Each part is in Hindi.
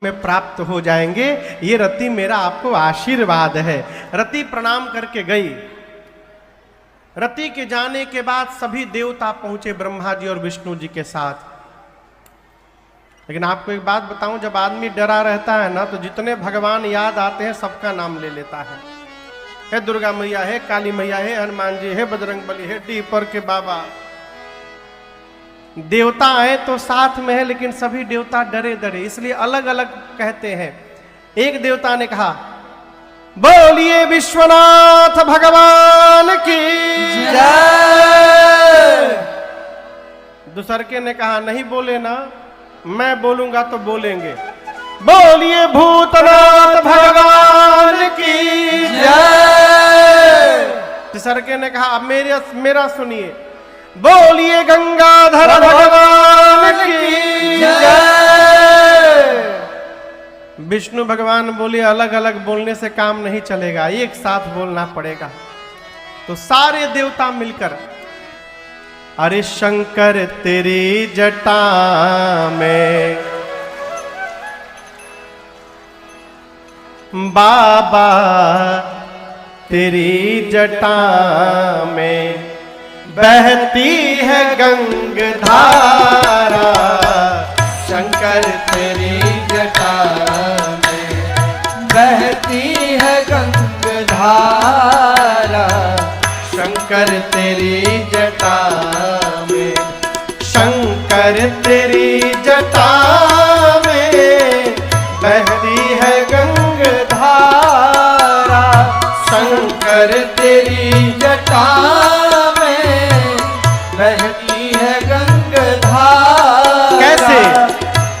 में प्राप्त हो जाएंगे। ये रति मेरा आपको आशीर्वाद है। रति प्रणाम करके गई। रति के जाने के बाद सभी देवता पहुंचे ब्रह्मा जी और विष्णु जी के साथ। लेकिन आपको एक बात बताऊं, जब आदमी डरा रहता है ना, तो जितने भगवान याद आते हैं सबका नाम ले लेता है दुर्गा मैया है, काली मैया है, हनुमान जी है, बजरंगबली है, डीपर के बाबा। देवता आए तो साथ में है, लेकिन सभी देवता डरे डरे, इसलिए अलग अलग कहते हैं। एक देवता ने कहा, बोलिए विश्वनाथ भगवान की जय। दूसरके ने कहा, नहीं बोले ना, मैं बोलूंगा तो बोलेंगे। बोलिए भूतनाथ भगवान की जय। तीसरके ने कहा, अब मेरा सुनिए, बोलिए गंगाधर भगवान की जय। विष्णु भगवान बोले, अलग अलग बोलने से काम नहीं चलेगा, एक साथ बोलना पड़ेगा। तो सारे देवता मिलकर, अरे शंकर तेरी जटा में बाबा तेरी जटा में बहती है गंगाधारा। शंकर तेरी जटा में बहती है गंगाधारा। शंकर तेरी जटा में, शंकर तेरी जटा में बहती है गंगाधारा। शंकर तेरी जटा बहती है गंगाधारा। कैसे?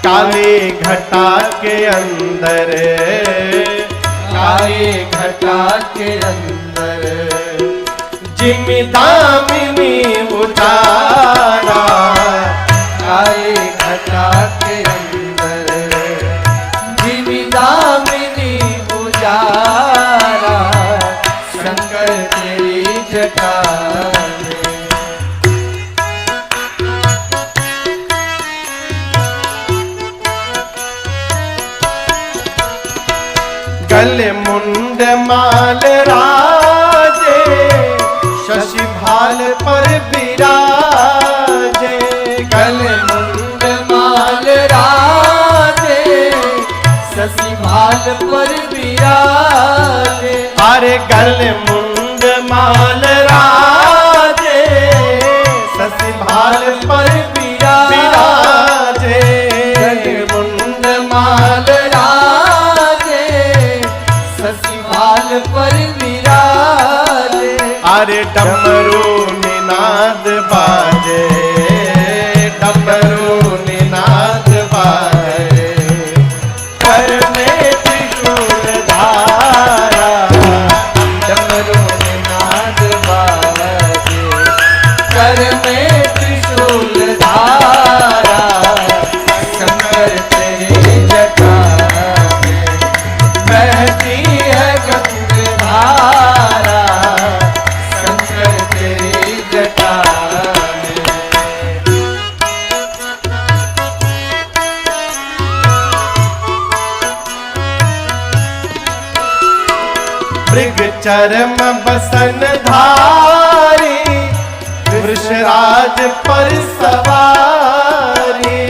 काले घटा के अंदर, काले घटा के अंदर जिमी दामिनी उतारा। काले घटा के अंदर जिमी दामिनी उजारा। शंकर तेरी जटा गले मुंड माल राजे, शशि भाल पर विराजे। गले मुंड माल राजे, शशि भाल पर विराजे। अरे गले मुंड माल राजे, शशि भाल पर विराजे। गले मुंड माल भाल पर विराजे। अरे डमरू निनाद बाजे, डमरू निनाद बाजे। कर में त्रिशूल धारा, डमरू निनाद बाजे। कर में त्रिशूल धारा। शंकर तेरी जटा में बहती है गंगाधारा। शंकर तेरी जटा मृग चरम बसन धारी, वृषराज पर सवारी।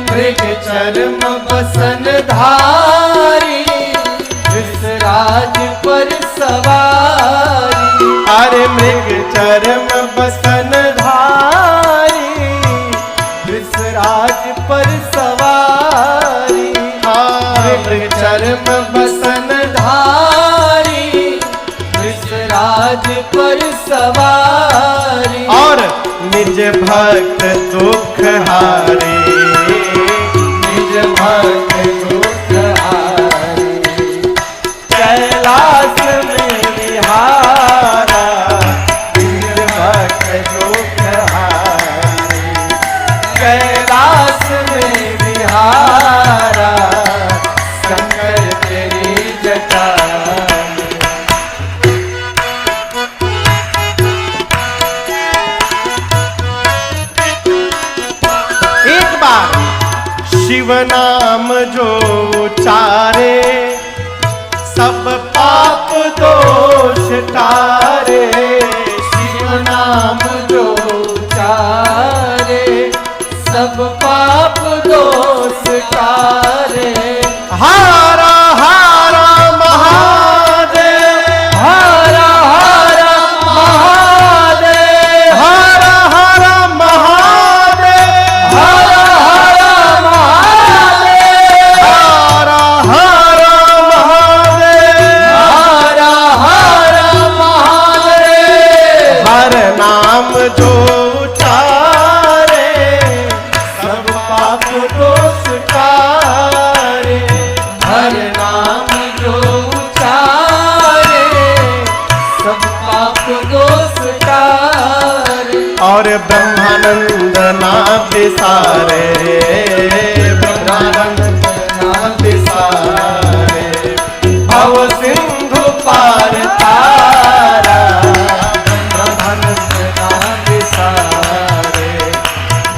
मृग चरम बसन धारी, वृषराज पर सवारी। अरे मृग चरम बसन धारी, वृषराज पर सवारी। मृग चरम बसन धारी, वृषराज पर सवारी। और निज भक्त दुख हारे, निज भक्त दुख हारे। कैलाश में विहारा, निज भक्त दुख हारे। कैलाश में विहारा। शंकर तेरी जटा एक बार शिव नाम उचारे सब पाप दोष तारे। शिव नाम जो उचारे सब पाप दोष तारे। हारा हारा महादेव, हरा हरा महादेव, हारा हारा महादेव, हरा हरा महादेव, हारा हारा महादेव। हरा हरा महादेव। हर नाम जो उचारे सब पाप दोष तारे। हर नाम जो उचारे सब पाप दोष तारे। और ब्रह्मानंद नाम विसारे, ब्रह्मानंद नाम विसारे। भव सिंधु पार तारा, ब्रह्मानंद नाम विसारे।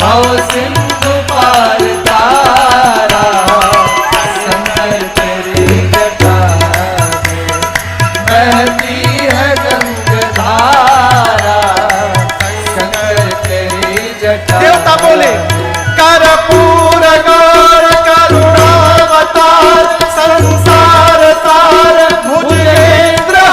भव सिंधु पार तारा। शंकर तेरी जटा में बहती है गंगाधारा। शंकर तेरी जटा देवता बोले कर्पूर गौर करुणावतार संसार तार भुजगेंद्रहार।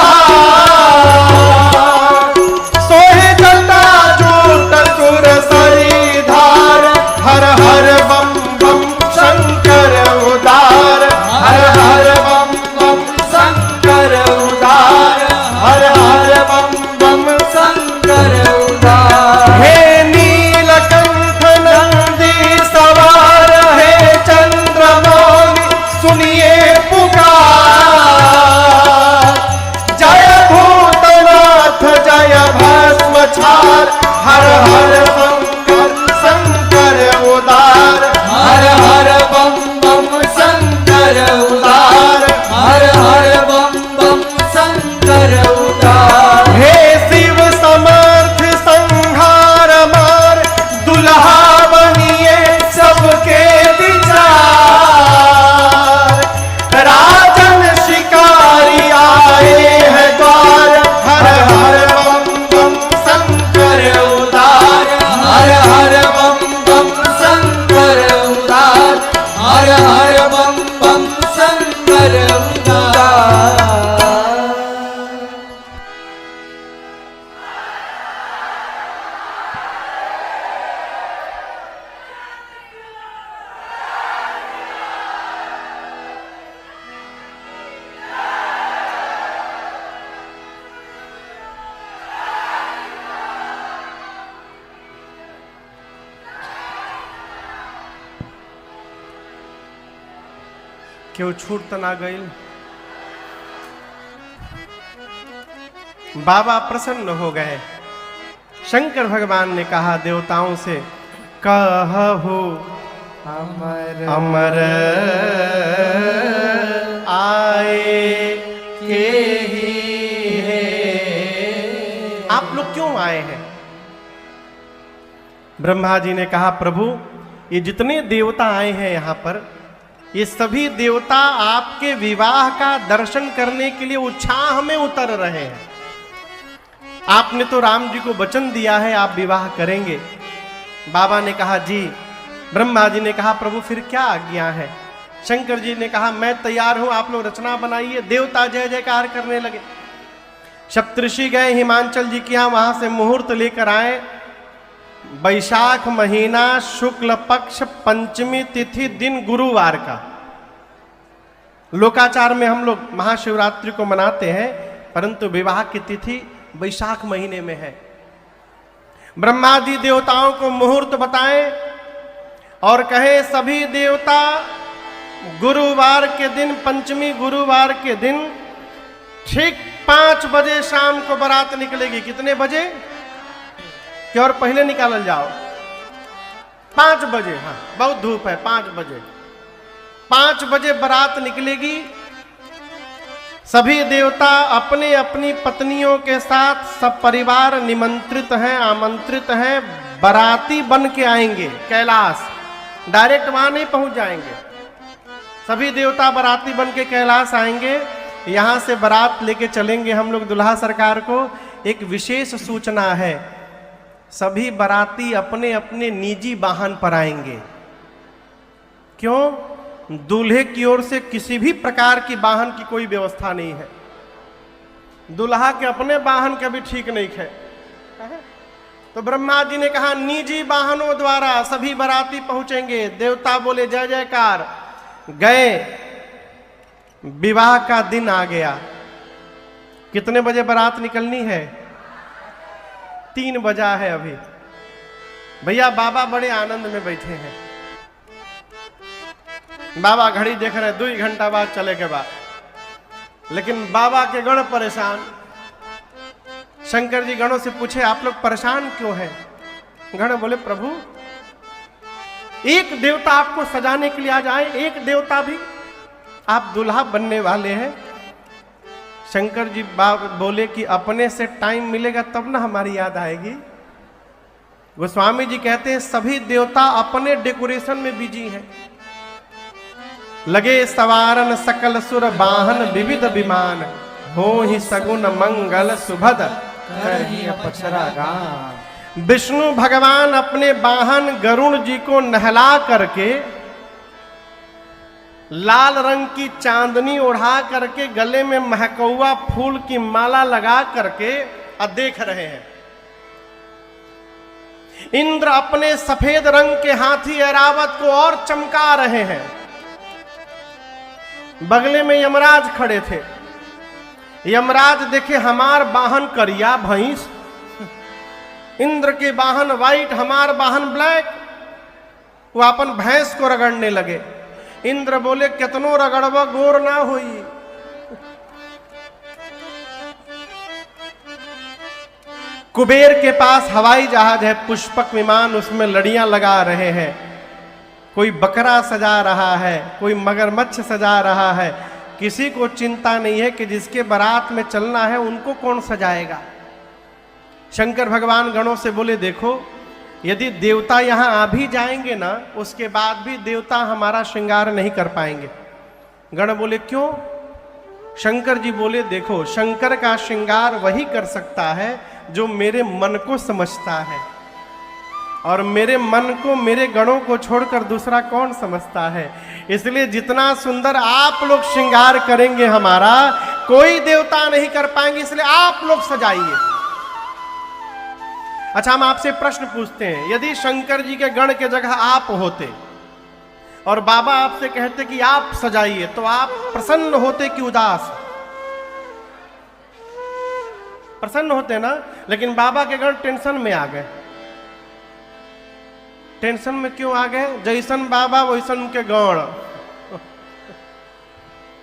सोहे जटा जूट सुर सरीधार। हर हर बम बम शंकर उदार। हर हर बम बम शंकर उदार। हर हर बम बम शंकर उदार। हे नीलकंठ नंदी सवार, हे चंद्रमौली सुनिए पुकार। जय भूतनाथ जय भस्म छार। हर हर बम बम शंकर उदार। हर हर बम बम शंकर उदार। हर हर बम बम शंकर उदार। हे शिव समर्थ संहार मार। दुल्हा बनिए सबके विचार। राजन शिकारी आए हैं द्वार। हर हर बम बम शंकर उदार। हर हर बम बम शंकर उदार। हर हर बम बम शंकर उदार। क्यों छूट त ना गई। बाबा प्रसन्न हो गए। शंकर भगवान ने कहा देवताओं से, कहु अमर अमर आए के ही है। आप लोग क्यों आए हैं? ब्रह्मा जी ने कहा, प्रभु ये जितने देवता आए हैं यहाँ पर, ये सभी देवता आपके विवाह का दर्शन करने के लिए उत्साह में उतर रहे हैं। आपने तो राम जी को वचन दिया है आप विवाह करेंगे। बाबा ने कहा जी। ब्रह्मा जी ने कहा, प्रभु फिर क्या आज्ञा है? शंकर जी ने कहा, मैं तैयार हूं, आप लोग रचना बनाइए। देवता जय जयकार करने लगे। सप्तऋषि गए हिमांचल जी के यहाँ, वहां से मुहूर्त लेकर आए। वैशाख महीना शुक्ल पक्ष पंचमी तिथि दिन गुरुवार का। लोकाचार में हम लोग महाशिवरात्रि को मनाते हैं, परंतु विवाह की तिथि वैशाख महीने में है। ब्रह्मा जी देवताओं को मुहूर्त बताएं और कहे सभी देवता गुरुवार के दिन, पंचमी गुरुवार के दिन ठीक 5 बजे शाम को बारात निकलेगी। कितने बजे? कि और पहले निकालल जाओ? 5 बजे। हाँ, बहुत धूप है। 5 बजे 5 बजे बारात निकलेगी। सभी देवता अपने अपनी पत्नियों के साथ सब परिवार निमंत्रित हैं, आमंत्रित हैं। बाराती बन के आएंगे कैलाश, डायरेक्ट वहां नहीं पहुंच जाएंगे। सभी देवता बाराती बन के कैलाश आएंगे, यहाँ से बारात लेके चलेंगे हम लोग दूल्हा सरकार को। एक विशेष सूचना है, सभी बाराती अपने अपने निजी वाहन पर आएंगे। क्यों? दूल्हे की ओर से किसी भी प्रकार की वाहन की कोई व्यवस्था नहीं है। दूल्हा के अपने वाहन कभी ठीक नहीं है। तो ब्रह्मा जी ने कहा निजी वाहनों द्वारा सभी बाराती पहुंचेंगे। देवता बोले जय जयकार। गए, विवाह का दिन आ गया। कितने बजे बारात निकलनी है? 3 बजा है अभी। भैया बाबा बड़े आनंद में बैठे हैं। बाबा घड़ी देख रहे हैं, 2 घंटा बाद चले के बाद। लेकिन बाबा के गण परेशान। शंकर जी गणों से पूछे आप लोग परेशान क्यों हैं? गण बोले प्रभु एक देवता आपको सजाने के लिए आ जाए, एक देवता भी, आप दूल्हा बनने वाले हैं। शंकर जी बोले कि अपने से टाइम मिलेगा तब ना हमारी याद आएगी। गोस्वामी जी कहते हैं सभी देवता अपने डेकोरेशन में बिजी हैं। लगे सवारन सकल सुर वाहन विविध विमान, हो ही सगुन मंगल सुभद करही अपक्षरा गान। विष्णु भगवान अपने वाहन गरुण जी को नहला करके लाल रंग की चांदनी ओढ़ा करके गले में महकौआ फूल की माला लगा करके देख रहे हैं। इंद्र अपने सफेद रंग के हाथी ऐरावत को और चमका रहे हैं। बगले में यमराज खड़े थे। यमराज देखे हमार वाहन करिया भैंस, इंद्र के वाहन व्हाइट, हमार वाहन ब्लैक। वो अपन भैंस को रगड़ने लगे। इंद्र बोले कितनो रगड़वा गोर ना हुई। कुबेर के पास हवाई जहाज है, पुष्पक विमान, उसमें लड़ियां लगा रहे हैं। कोई बकरा सजा रहा है, कोई मगरमच्छ सजा रहा है। किसी को चिंता नहीं है कि जिसके बारात में चलना है उनको कौन सजाएगा। शंकर भगवान गणों से बोले देखो यदि देवता यहां आ भी जाएंगे ना, उसके बाद भी देवता हमारा श्रृंगार नहीं कर पाएंगे। गण बोले क्यों? शंकर जी बोले देखो शंकर का श्रृंगार वही कर सकता है जो मेरे मन को समझता है, और मेरे मन को, मेरे गणों को छोड़कर दूसरा कौन समझता है। इसलिए जितना सुंदर आप लोग श्रृंगार करेंगे हमारा, कोई देवता नहीं कर पाएंगे, इसलिए आप लोग सजाइए। अच्छा हम आपसे प्रश्न पूछते हैं, यदि शंकर जी के गण के जगह आप होते और बाबा आपसे कहते कि आप सजाइए, तो आप प्रसन्न होते कि उदास? प्रसन्न होते ना। लेकिन बाबा के गण टेंशन में आ गए। टेंशन में क्यों आ गए? जैसन बाबा वैसन उनके गण।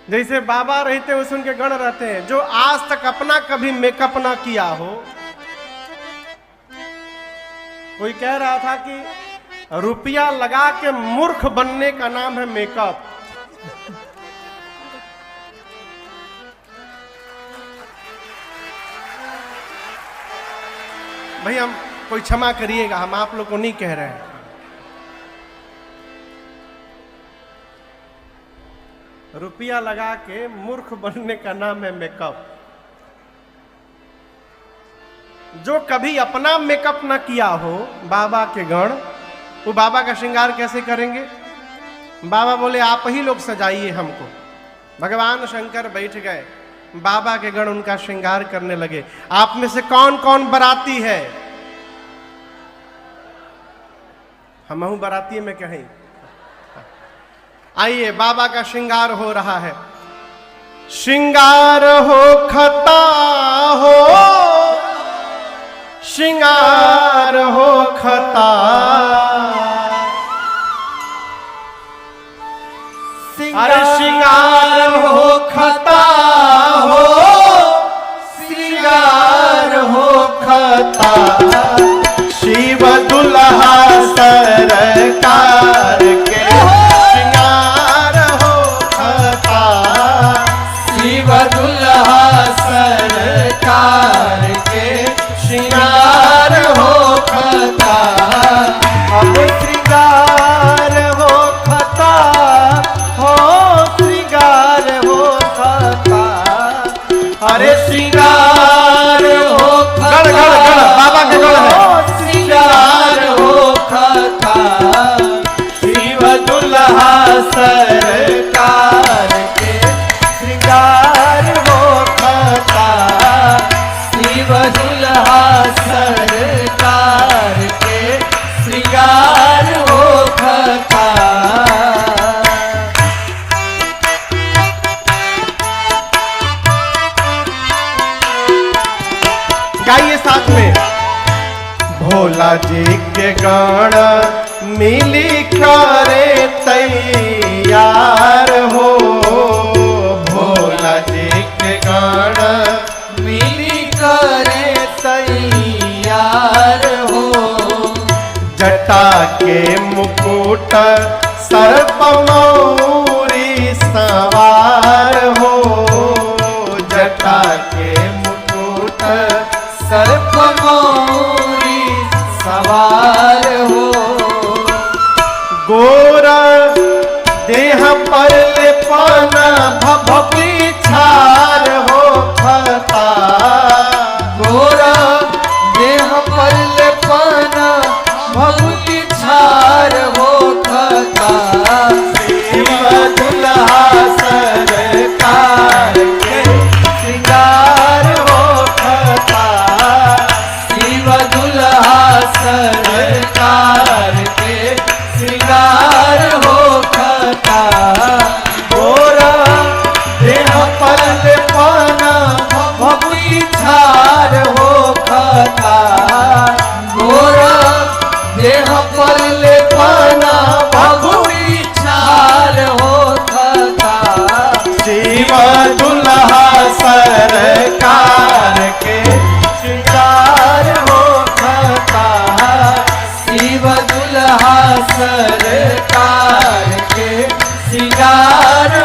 जैसे बाबा रहते वैसे उनके गण रहते हैं। जो आज तक अपना कभी मेकअप ना किया हो, कोई कह रहा था कि रुपया लगा के मूर्ख बनने का नाम है मेकअप। भाई हम कोई क्षमा करिएगा, हम आप लोग को नहीं कह रहे हैं। रुपया लगा के मूर्ख बनने का नाम है मेकअप। जो कभी अपना मेकअप ना किया हो बाबा के गण, वो बाबा का श्रृंगार कैसे करेंगे? बाबा बोले आप ही लोग सजाइए हमको। भगवान शंकर बैठ गए, बाबा के गण उनका श्रृंगार करने लगे। आप में से कौन कौन बराती है? हमहू बराती में कहें। आइए, बाबा का श्रृंगार हो रहा है। श्रृंगार हो खता हो, श्रृंगार हो खता, अरे श्रृंगार हो खता हो, श्रृंगार हो खता, शिव दुल्हा सरकार के श्रृंगार हो खता, शिव दुल्हा सरकार के श्रृंगार हो खता। अब श्रृंगार हो खता हो, भोला जी के गण मिली करे तैयार हो, भोला जी के गण मिली करे तैयार हो। जटा के मुकुट सर्प मौरी सवार हो, जटा के मुकुट सर्प मौरी सवार हो। गोरा देह पर लेपना भभकी छार हो फता, गोरा देह पर लेपना भभूति छार हो खता। शिव दुल्हा सरकार के श्रृंगार हो फता, शिव दुल्हा सरकार के श्रृंगार हो खता। गोरा देह पर लेपना भभूति छार हो खता। गोरा देह पर लेपना भभूति छार हो खता। शिव दुल्हा सरकार के श्रृंगार हो फता, शिव दुल्हा सरकार के श्रृंगार